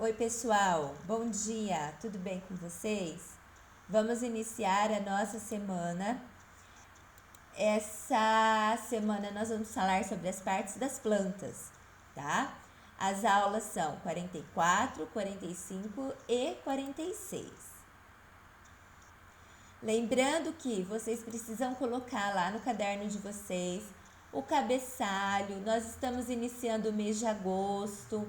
Oi, pessoal, bom dia, tudo bem com vocês? Vamos iniciar a nossa semana. Essa semana nós vamos falar sobre as partes das plantas, tá? As aulas são 44, 45 e 46. Lembrando que vocês precisam colocar lá no caderno de vocês o cabeçalho. Nós estamos iniciando o mês de agosto.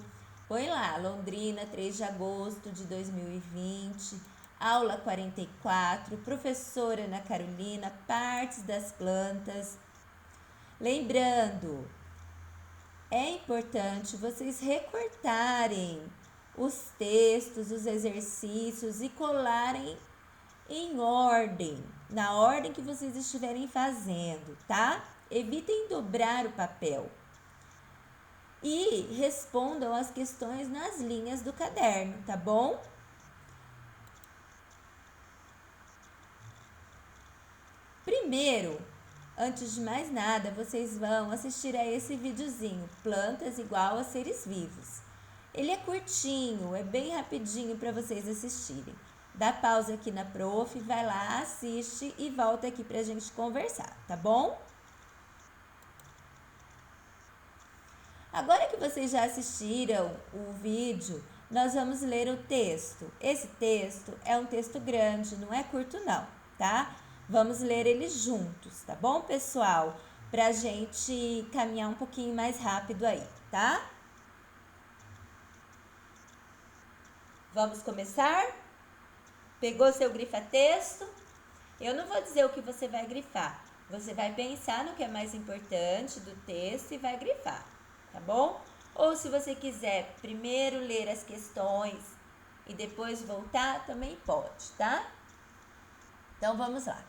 Põe lá, Londrina, 3 de agosto de 2020, aula 44, professora Ana Carolina, partes das plantas. Lembrando, é importante vocês recortarem os textos, os exercícios e colarem em ordem, na ordem que vocês estiverem fazendo, tá? Evitem dobrar o papel. E respondam as questões nas linhas do caderno, tá bom? Primeiro, antes de mais nada, vocês vão assistir a esse videozinho, Plantas igual a seres vivos. Ele é curtinho, é bem rapidinho para vocês assistirem. Dá pausa aqui na prof, vai lá, assiste e volta aqui pra gente conversar, tá bom? Agora que vocês já assistiram o vídeo, nós vamos ler o texto. Esse texto é um texto grande, não é curto não, tá? Vamos ler ele juntos, tá bom, pessoal? Pra gente caminhar um pouquinho mais rápido aí, tá? Vamos começar? Pegou seu grifa-texto? Eu não vou dizer o que você vai grifar. Você vai pensar no que é mais importante do texto e vai grifar, tá bom? Ou se você quiser primeiro ler as questões e depois voltar, também pode, tá? Então vamos lá.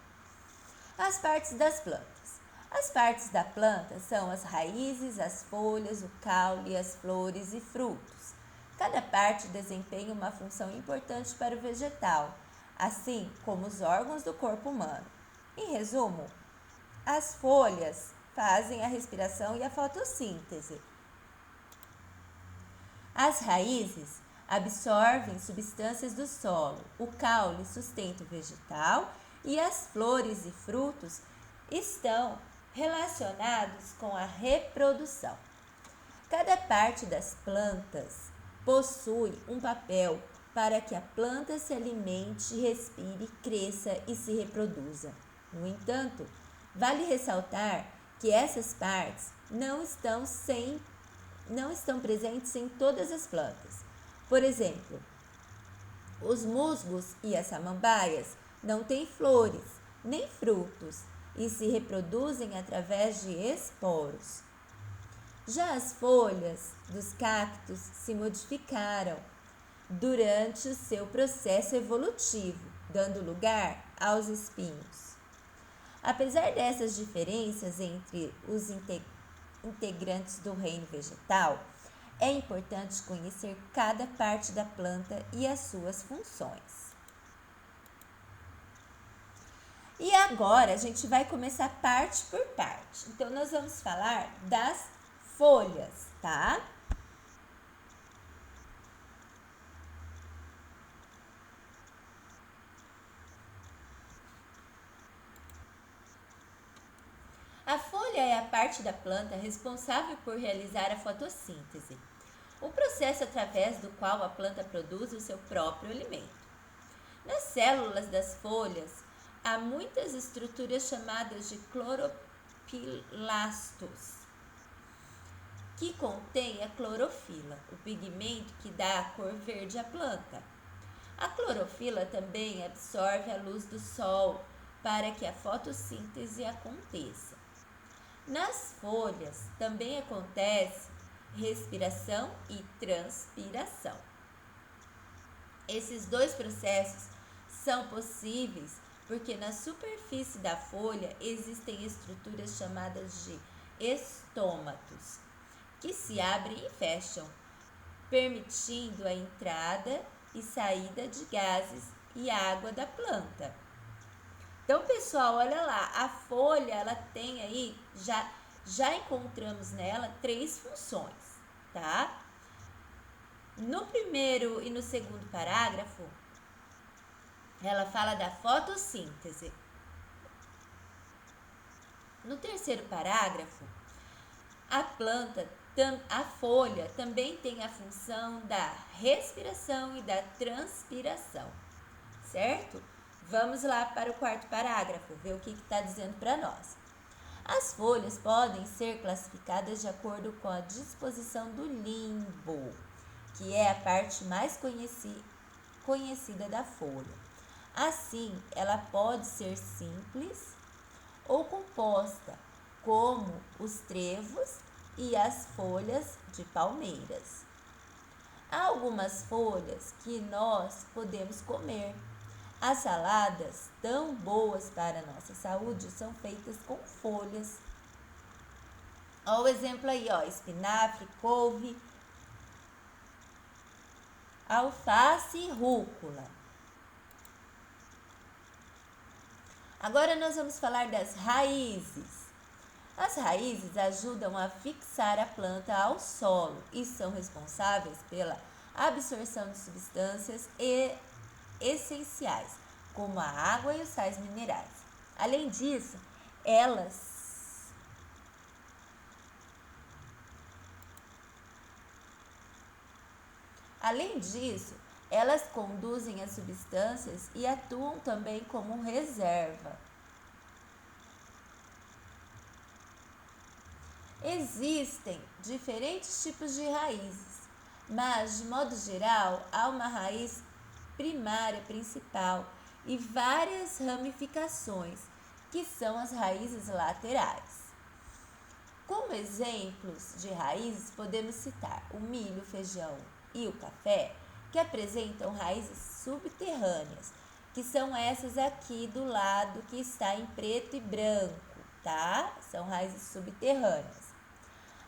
As partes das plantas. As partes da planta são as raízes, as folhas, o caule, as flores e frutos. Cada parte desempenha uma função importante para o vegetal, assim como os órgãos do corpo humano. Em resumo, as folhas fazem a respiração e a fotossíntese. As raízes absorvem substâncias do solo, o caule sustenta o vegetal e as flores e frutos estão relacionados com a reprodução. Cada parte das plantas possui um papel para que a planta se alimente, respire, cresça e se reproduza. No entanto, vale ressaltar que essas partes não estão presentes em todas as plantas. Por exemplo, os musgos e as samambaias não têm flores nem frutos e se reproduzem através de esporos. Já as folhas dos cactos se modificaram durante o seu processo evolutivo, dando lugar aos espinhos. Apesar dessas diferenças entre os integrantes do reino vegetal, é importante conhecer cada parte da planta e as suas funções. E agora a gente vai começar parte por parte. Então, nós vamos falar das folhas, tá? A folha é a parte da planta responsável por realizar a fotossíntese, o processo através do qual a planta produz o seu próprio alimento. Nas células das folhas, há muitas estruturas chamadas de cloropilastos, que contém a clorofila, o pigmento que dá a cor verde à planta. A clorofila também absorve a luz do sol para que a fotossíntese aconteça. Nas folhas também acontece respiração e transpiração. Esses dois processos são possíveis porque na superfície da folha existem estruturas chamadas de estômatos, que se abrem e fecham, permitindo a entrada e saída de gases e água da planta. Então, pessoal, olha lá, a folha, ela tem aí, já encontramos nela 3 funções, tá? No No primeiro e no segundo parágrafo, ela fala da fotossíntese. No terceiro parágrafo, a folha também tem a função da respiração e da transpiração, certo? Vamos lá para o quarto parágrafo, ver o que está dizendo para nós. As folhas podem ser classificadas de acordo com a disposição do limbo, que é a parte mais conhecida da folha. Assim, ela pode ser simples ou composta, como os trevos e as folhas de palmeiras. Há algumas folhas que nós podemos comer. As saladas, tão boas para a nossa saúde, são feitas com folhas. Olha o exemplo aí, ó, espinafre, couve, alface e rúcula. Agora nós vamos falar das raízes. As raízes ajudam a fixar a planta ao solo e são responsáveis pela absorção de substâncias essenciais, como a água e os sais minerais. Além disso, elas conduzem as substâncias e atuam também como reserva. Existem diferentes tipos de raízes, mas, de modo geral, há uma raiz primária principal e várias ramificações, que são as raízes laterais. Como exemplos de raízes, podemos citar o milho, o feijão e o café, que apresentam raízes subterrâneas, que são essas aqui do lado que está em preto e branco, tá? São raízes subterrâneas.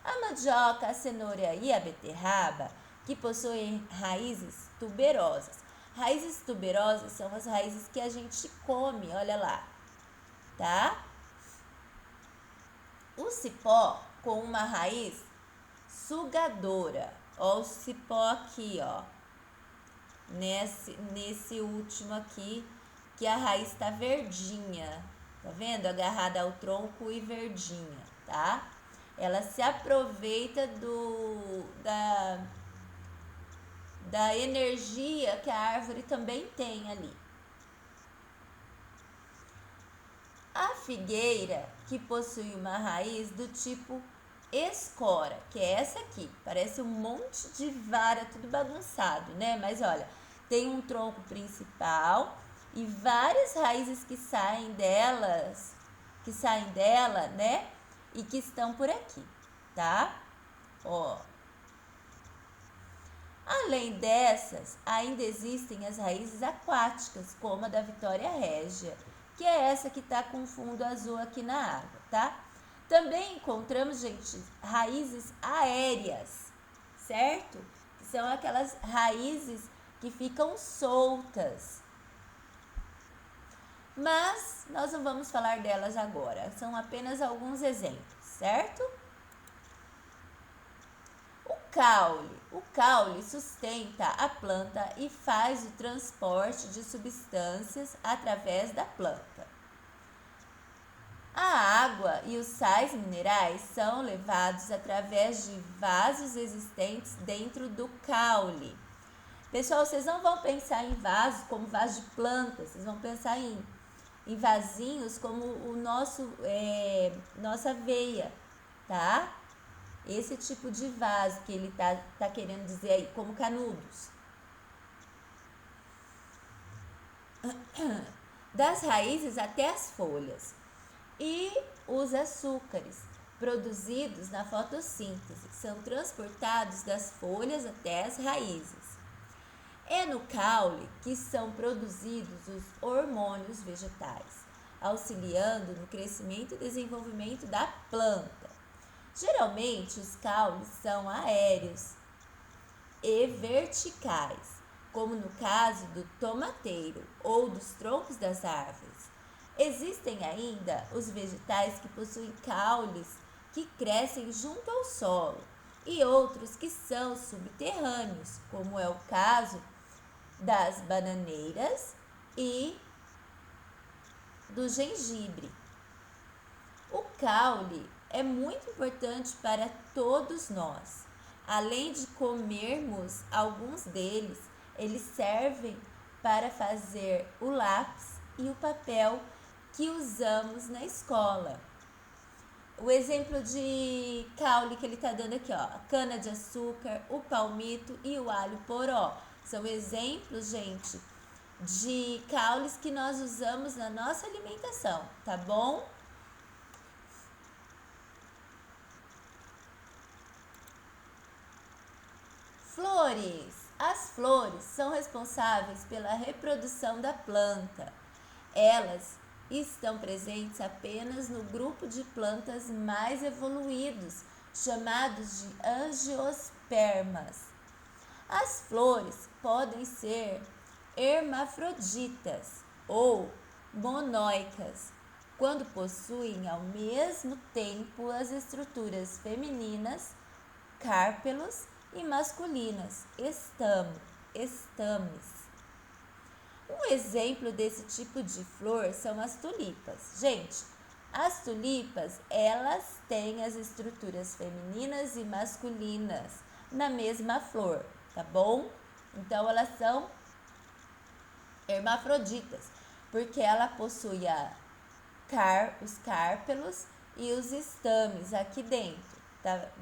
A mandioca, a cenoura e a beterraba, que possuem raízes tuberosas. Raízes tuberosas são as raízes que a gente come, olha lá, tá? O cipó com uma raiz sugadora. Ó o cipó aqui, ó. Nesse último aqui, que a raiz está verdinha. Tá vendo? Agarrada ao tronco e verdinha, tá? Ela se aproveita da energia que a árvore também tem ali. A figueira, que possui uma raiz do tipo escora, que é essa aqui, parece um monte de vara, tudo bagunçado, né? Mas olha, tem um tronco principal e várias raízes que saem dela, né? E que estão por aqui, tá? Ó. Além dessas, ainda existem as raízes aquáticas, como a da Vitória Régia, que é essa que está com fundo azul aqui na água, tá? Também encontramos, gente, raízes aéreas, certo? Que são aquelas raízes que ficam soltas. Mas nós não vamos falar delas agora, são apenas alguns exemplos, certo? O caule sustenta a planta e faz o transporte de substâncias através da planta. A água e os sais minerais são levados através de vasos existentes dentro do caule. Pessoal, vocês não vão pensar em vaso como vaso de planta, vocês vão pensar em vasinhos como o nossa veia, tá? Esse tipo de vaso que ele tá querendo dizer aí, como canudos. Das raízes até as folhas. E os açúcares produzidos na fotossíntese são transportados das folhas até as raízes. É no caule que são produzidos os hormônios vegetais, auxiliando no crescimento e desenvolvimento da planta. Geralmente, os caules são aéreos e verticais, como no caso do tomateiro ou dos troncos das árvores. Existem ainda os vegetais que possuem caules que crescem junto ao solo, e outros que são subterrâneos, como é o caso das bananeiras e do gengibre. O caule é muito importante para todos nós. Além de comermos alguns deles, eles servem para fazer o lápis e o papel que usamos na escola. O exemplo de caule que ele está dando aqui, ó, cana de açúcar, o palmito e o alho poró. São exemplos, gente, de caules que nós usamos na nossa alimentação, tá bom? Flores. As flores são responsáveis pela reprodução da planta. Elas estão presentes apenas no grupo de plantas mais evoluídos, chamados de angiospermas. As flores podem ser hermafroditas ou monóicas, quando possuem ao mesmo tempo as estruturas femininas, carpelos, e masculinas, estames. Um exemplo desse tipo de flor são as tulipas. Gente, as tulipas, elas têm as estruturas femininas e masculinas na mesma flor, tá bom? Então, elas são hermafroditas, porque ela possui os carpelos e os estames aqui dentro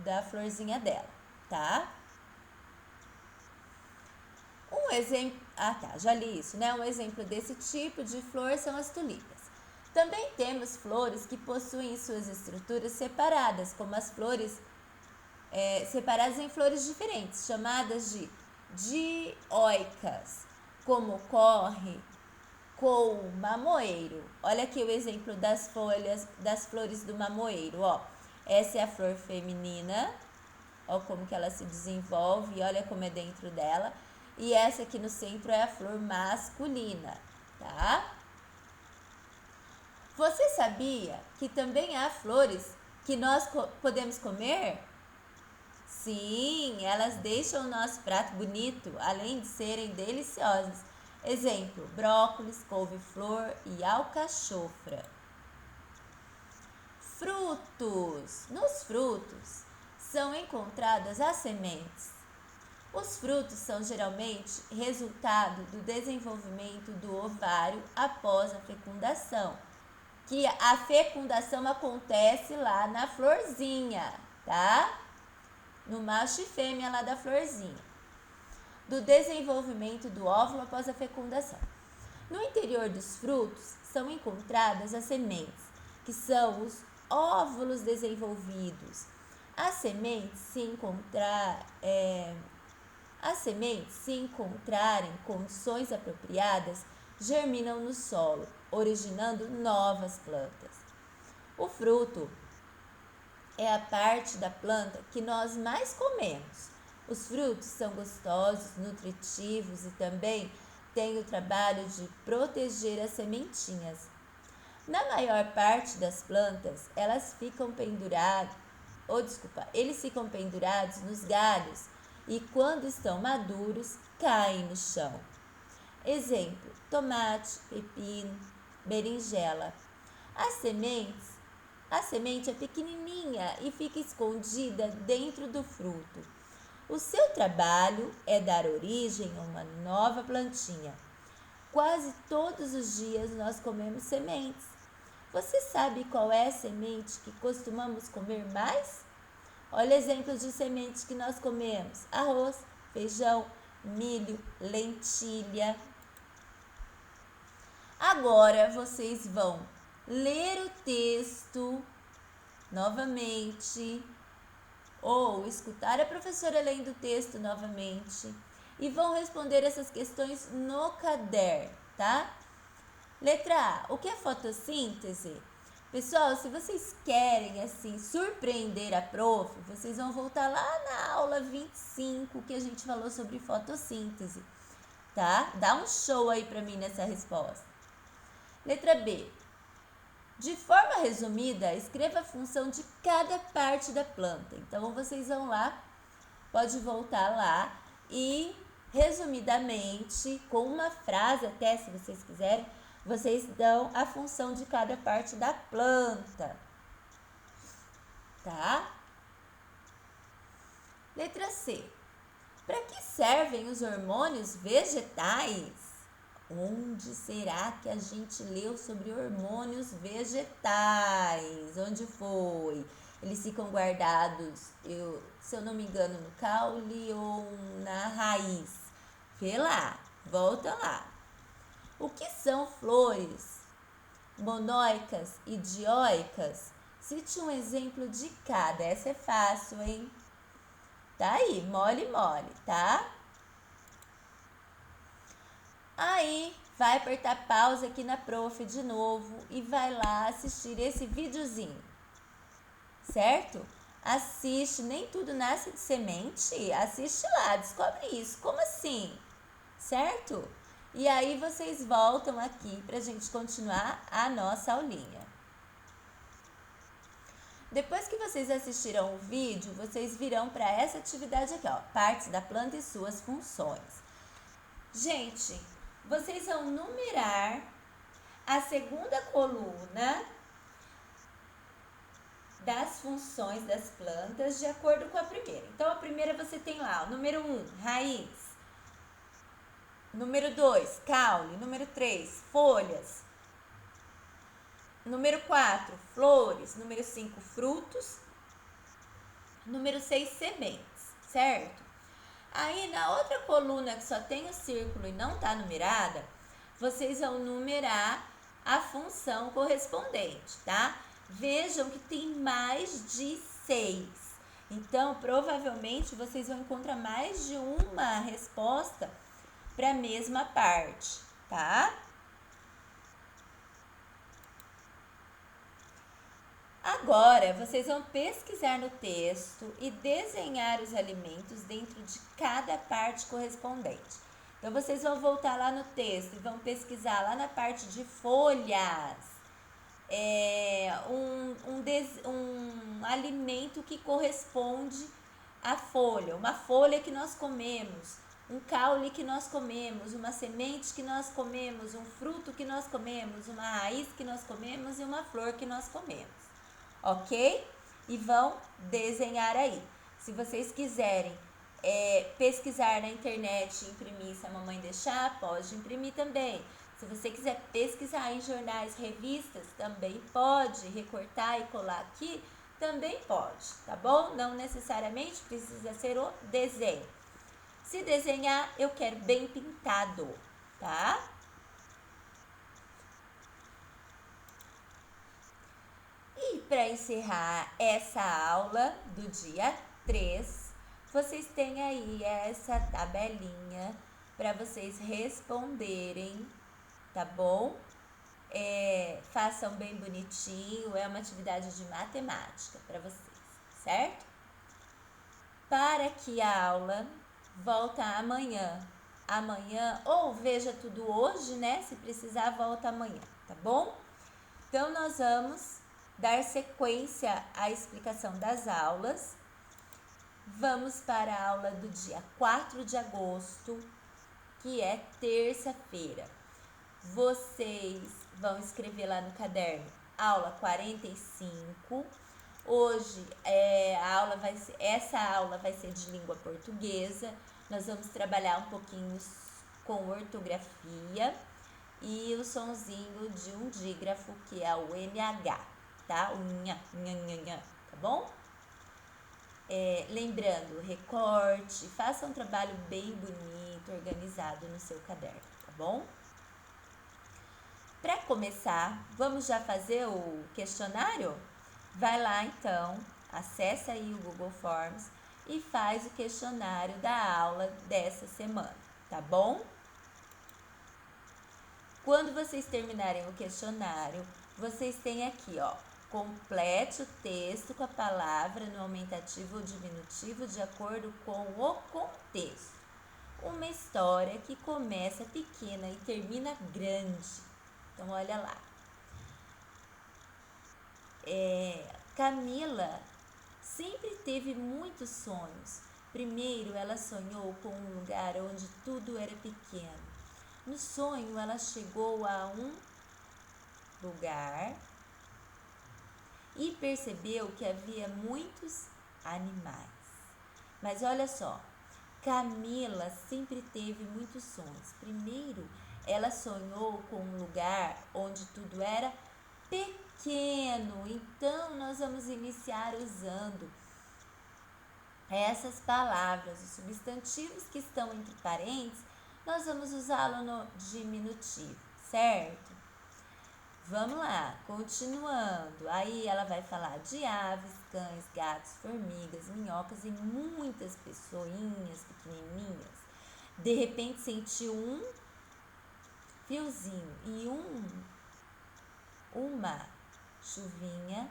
da florzinha dela, tá? Um exemplo, já li isso, né? Um exemplo desse tipo de flor são as tulipas. Também temos flores que possuem suas estruturas separadas, como as flores separadas em flores diferentes, chamadas de dioicas, como ocorre com o mamoeiro. Olha aqui o exemplo das flores do mamoeiro, ó. Essa é a flor feminina, ó como que ela se desenvolve, olha como é dentro dela. E essa aqui no centro é a flor masculina, tá? Você sabia que também há flores que nós podemos comer? Sim, elas deixam o nosso prato bonito, além de serem deliciosas. Exemplo, brócolis, couve-flor e alcachofra. Frutos. Nos frutos são encontradas as sementes. Os frutos são geralmente resultado do desenvolvimento do ovário após a fecundação, que a fecundação acontece lá na florzinha, tá? No macho e fêmea lá da florzinha. Do desenvolvimento do óvulo após a fecundação. No interior dos frutos são encontradas as sementes, que são os óvulos desenvolvidos. As sementes, se encontrarem condições apropriadas, germinam no solo, originando novas plantas. O fruto é a parte da planta que nós mais comemos. Os frutos são gostosos, nutritivos e também têm o trabalho de proteger as sementinhas. Na maior parte das plantas, eles ficam pendurados nos galhos e quando estão maduros, caem no chão. Exemplo, tomate, pepino, berinjela. A semente é pequenininha e fica escondida dentro do fruto. O seu trabalho é dar origem a uma nova plantinha. Quase todos os dias nós comemos sementes. Você sabe qual é a semente que costumamos comer mais? Olha exemplos de sementes que nós comemos: arroz, feijão, milho, lentilha. Agora vocês vão ler o texto novamente ou escutar a professora lendo o texto novamente e vão responder essas questões no caderno, tá? Letra A. O que é fotossíntese? Pessoal, se vocês querem, assim, surpreender a prof, vocês vão voltar lá na aula 25, que a gente falou sobre fotossíntese, tá? Dá um show aí pra mim nessa resposta. Letra B. De forma resumida, escreva a função de cada parte da planta. Então, vocês vão lá pode voltar lá e, resumidamente, com uma frase até, se vocês quiserem, vocês dão a função de cada parte da planta, tá? Letra C. Para que servem os hormônios vegetais? Onde será que a gente leu sobre hormônios vegetais? Onde foi? Eles ficam guardados, se eu não me engano, no caule ou na raiz. Vê lá, volta lá. O que são flores monóicas e dioicas? Cite um exemplo de cada. Essa é fácil, hein? Tá aí, mole, tá? Aí, vai apertar pausa aqui na prof de novo e vai lá assistir esse videozinho, certo? Assiste, nem tudo nasce de semente, assiste lá, descobre isso, como assim? Certo? E aí vocês voltam aqui pra gente continuar a nossa aulinha. Depois que vocês assistiram o vídeo, vocês virão para essa atividade aqui, ó, partes da planta e suas funções. Gente, vocês vão numerar a segunda coluna das funções das plantas de acordo com a primeira. Então, a primeira você tem lá, o número 1, raiz. Número 2, caule. Número 3, folhas. Número 4, flores. Número 5, frutos. Número 6, sementes, certo? Aí, na outra coluna que só tem o círculo e não está numerada, vocês vão numerar a função correspondente, tá? Vejam que tem mais de 6. Então, provavelmente, vocês vão encontrar mais de uma resposta para a mesma parte, tá? Agora, vocês vão pesquisar no texto e desenhar os alimentos dentro de cada parte correspondente. Então, vocês vão voltar lá no texto e vão pesquisar lá na parte de folhas, um alimento que corresponde à folha, uma folha que nós comemos, um caule que nós comemos, uma semente que nós comemos, um fruto que nós comemos, uma raiz que nós comemos e uma flor que nós comemos. Ok? E vão desenhar aí. Se vocês quiserem pesquisar na internet e imprimir, se a mamãe deixar, pode imprimir também. Se você quiser pesquisar em jornais, revistas, também pode. Recortar e colar aqui, também pode, tá bom? Não necessariamente precisa ser o desenho. Se desenhar, eu quero bem pintado, tá? E para encerrar essa aula do dia 3, vocês têm aí essa tabelinha para vocês responderem, tá bom? Façam bem bonitinho, é uma atividade de matemática para vocês, certo? Para que a aula volta amanhã. Amanhã, ou veja tudo hoje, né? Se precisar, volta amanhã, tá bom? Então, nós vamos dar sequência à explicação das aulas. Vamos para a aula do dia 4 de agosto, que é terça-feira. Vocês vão escrever lá no caderno aula 45. Hoje essa aula vai ser de língua portuguesa. Nós vamos trabalhar um pouquinho com ortografia e o sonzinho de um dígrafo, que é o NH, tá? O nha, tá bom? Lembrando, recorte, faça um trabalho bem bonito, organizado no seu caderno, tá bom? Para começar, vamos já fazer o questionário? Vai lá então, acessa aí o Google Forms e faz o questionário da aula dessa semana, tá bom? Quando vocês terminarem o questionário, vocês têm aqui, ó, complete o texto com a palavra no aumentativo ou diminutivo de acordo com o contexto. Uma história que começa pequena e termina grande. Então, olha lá. Camila sempre teve muitos sonhos Primeiro, ela sonhou com um lugar onde tudo era pequeno. No sonho, ela chegou a um lugar e percebeu que havia muitos animais. Mas olha só, Camila sempre teve muitos sonhos. Primeiro, ela sonhou com um lugar onde tudo era pequeno. Então, nós vamos iniciar usando essas palavras, os substantivos que estão entre parênteses, nós vamos usá-lo no diminutivo, certo? Vamos lá, continuando. Aí ela vai falar de aves, cães, gatos, formigas, minhocas e muitas pessoinhas pequenininhas. De repente sentiu um fiozinho e uma chuvinha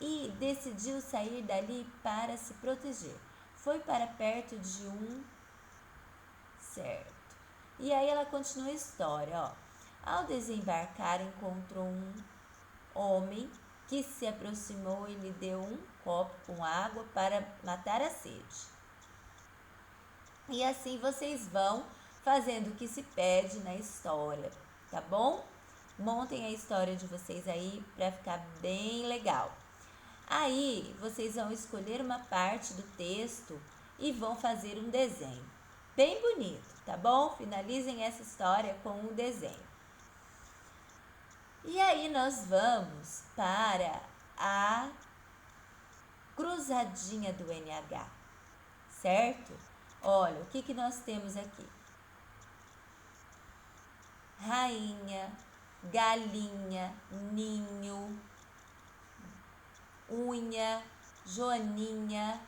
e decidiu sair dali para se proteger. Foi para perto de um certo. E aí ela continua a história, ó. Ao desembarcar, encontrou um homem que se aproximou e lhe deu um copo com água para matar a sede. E assim vocês vão fazendo o que se pede na história, tá bom? Montem a história de vocês aí para ficar bem legal. Aí vocês vão escolher uma parte do texto e vão fazer um desenho bem bonito, tá bom? Finalizem essa história com um desenho. E aí nós vamos para a cruzadinha do NH, certo? Olha, o que nós temos aqui? Rainha, galinha, ninho, unha, joaninha,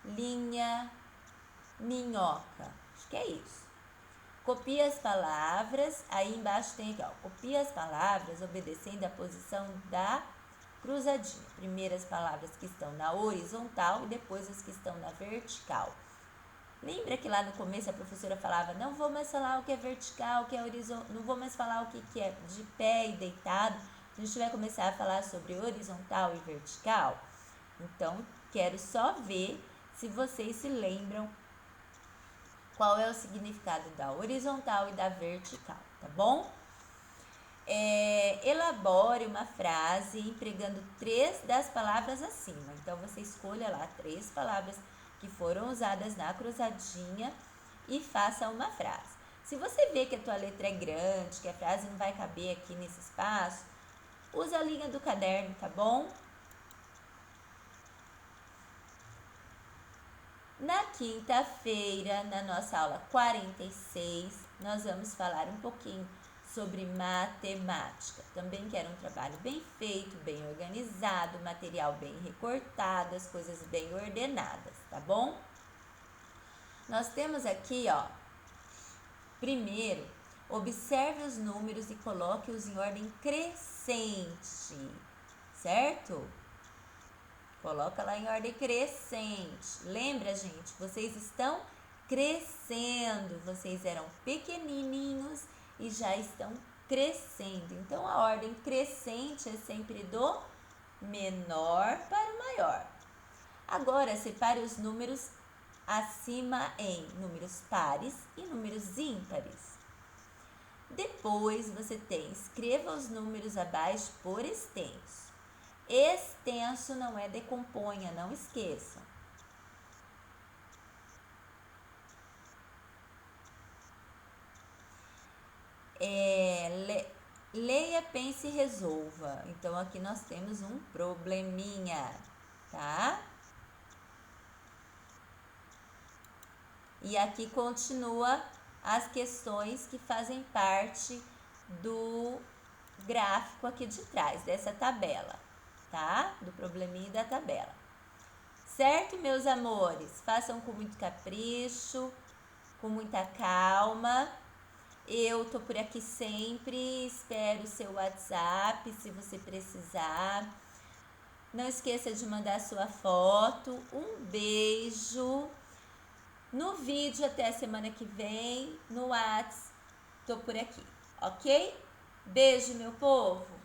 linha, minhoca. Acho que é isso. Copie as palavras, aí embaixo tem aqui, ó, copie as palavras obedecendo a posição da cruzadinha. Primeiro as palavras que estão na horizontal e depois as que estão na vertical. Lembra que lá no começo a professora falava, não vou mais falar o que é vertical, o que é horizontal, não vou mais falar o que é de pé e deitado. A gente vai começar a falar sobre horizontal e vertical. Então, quero só ver se vocês se lembram qual é o significado da horizontal e da vertical, tá bom? Elabore uma frase empregando 3 das palavras acima. Então, você escolha lá 3 palavras que foram usadas na cruzadinha e faça uma frase. Se você vê que a tua letra é grande, que a frase não vai caber aqui nesse espaço, usa a linha do caderno, tá bom? Na quinta-feira, na nossa aula 46, nós vamos falar um pouquinho sobre matemática. Também quero um trabalho bem feito, bem organizado, material bem recortado, as coisas bem ordenadas, tá bom? Nós temos aqui, ó, primeiro, observe os números e coloque-os em ordem crescente, certo? Coloca lá em ordem crescente. Lembra, gente? Vocês estão crescendo. Vocês eram pequenininhos e já estão crescendo. Então, a ordem crescente é sempre do menor para o maior. Agora, separe os números acima em números pares e números ímpares. Depois, você tem, escreva os números abaixo por extenso. Extenso não é decomponha, não esqueçam. Leia, pense e resolva. Então, aqui nós temos um probleminha, tá? E aqui continua as questões que fazem parte do gráfico aqui de trás, dessa tabela, tá? Do probleminha e da tabela. Certo, meus amores? Façam com muito capricho, com muita calma. Eu tô por aqui sempre, espero o seu WhatsApp se você precisar. Não esqueça de mandar sua foto. Um beijo. No vídeo até a semana que vem, no WhatsApp, tô por aqui, ok? Beijo, meu povo!